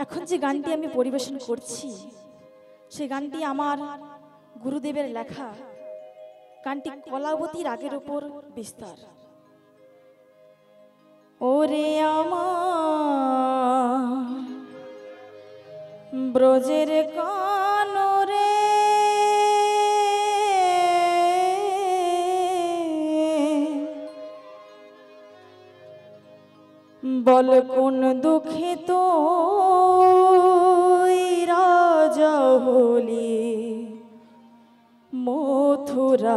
এখন যে গানটি আমি পরিবেশন করছি সেই গানটি আমার গুরুদেবের লেখা। গানটি কলাবতী রাগের উপর বিস্তার। ওরে আমার ব্রজের কানরে বল কোন দুঃখে তো রাজা হলি মথুরাপুরে।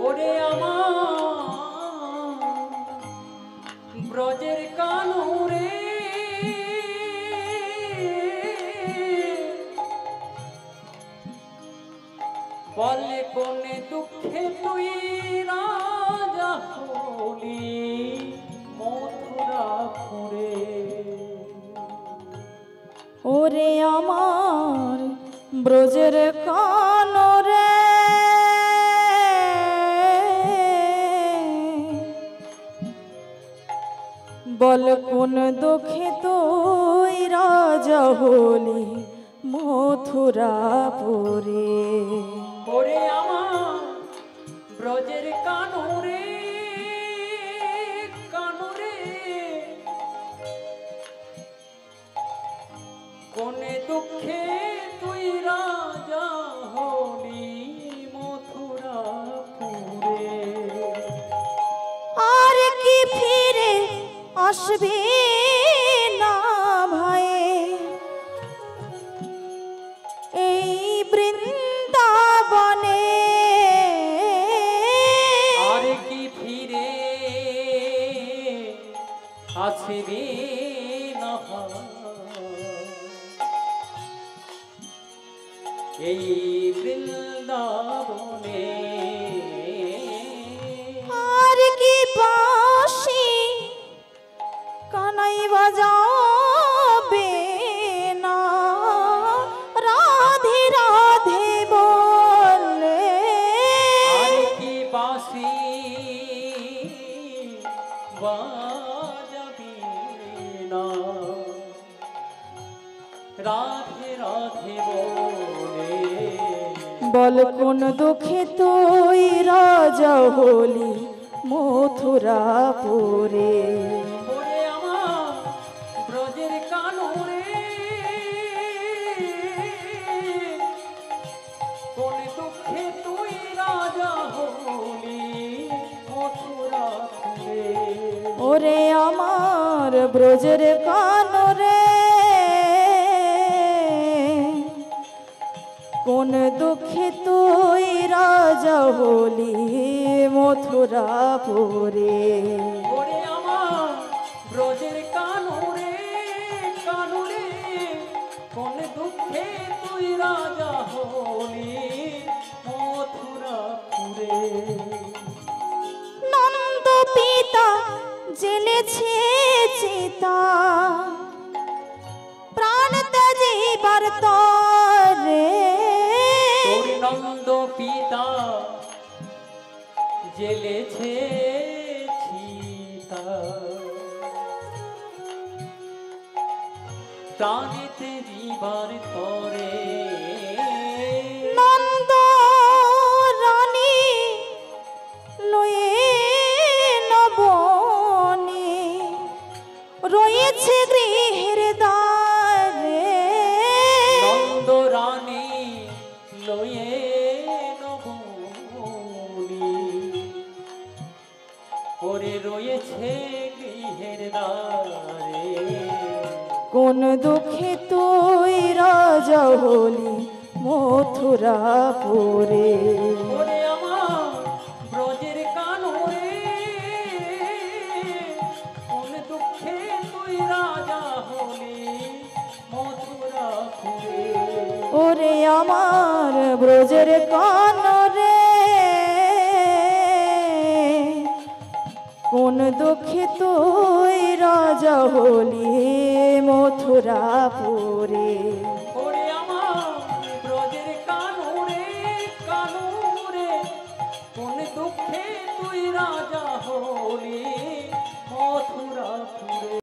ওরে আমার ব্রজের কানরে বলে কোনে দুঃখে তুই রাজা হলি মথুরাপুরে। ওরে আমার ব্রজের কানরে বল কোন দুঃখে তুই রাজা হলি মথুরাপুরে। ওরে আমার ব্রজের কানরে কানরে কোনে দুঃখে তুই রাজা হলি মথুরাপুরে। আর কি ফিরে আসবে না ভাই এই বৃন্দাবনে। আর কি ফিরে আসবে না এই বৃন্দাবনে। আর কি বাঁশি কানাই বাজাবে না রাধে রাধে বলে। আর কি বাঁশি বাজাবি না রাধে রাধে বলে। বল কোন দুঃখে তুই রাজা হলি মথুরাপুরে। ওরে আমার ব্রজের কানরে কোন দুঃখে তুই রাজা হলি মথুরাপুরে। ওরে আমার ব্রজের কানরে কোন দুঃখে তুই রাজা হলি মথুরাপুরে। ওরে আমার ব্রজের কানরে কানরে কোন দুঃখে তুই রাজা হলি মথুরাপুরে। নন্দ পিতা জেলেছে চিতা প্রাণ ত্যাজিবার তরে। তোর নন্দ পিতা জেলেছে চিতা প্রাণেতে জীবার তরে। নন্দ রানী লয়ে নবনী রয়েছে গৃহের দ্বারে। নন্দ রানী লয়ে নবনী ওরে রয়েছে গৃহের দ্বারে। কোন দুঃখে তুই রাজা হলি মথুরাপুরে। ওরে আমার ব্রজের কানরে কোন দুঃখে তুই রাজা হলি মথুরাপুরে। ওরে আমার ব্রজের কানরে কোন দুঃখে তুই রাজা হলি মথুরাপুরে।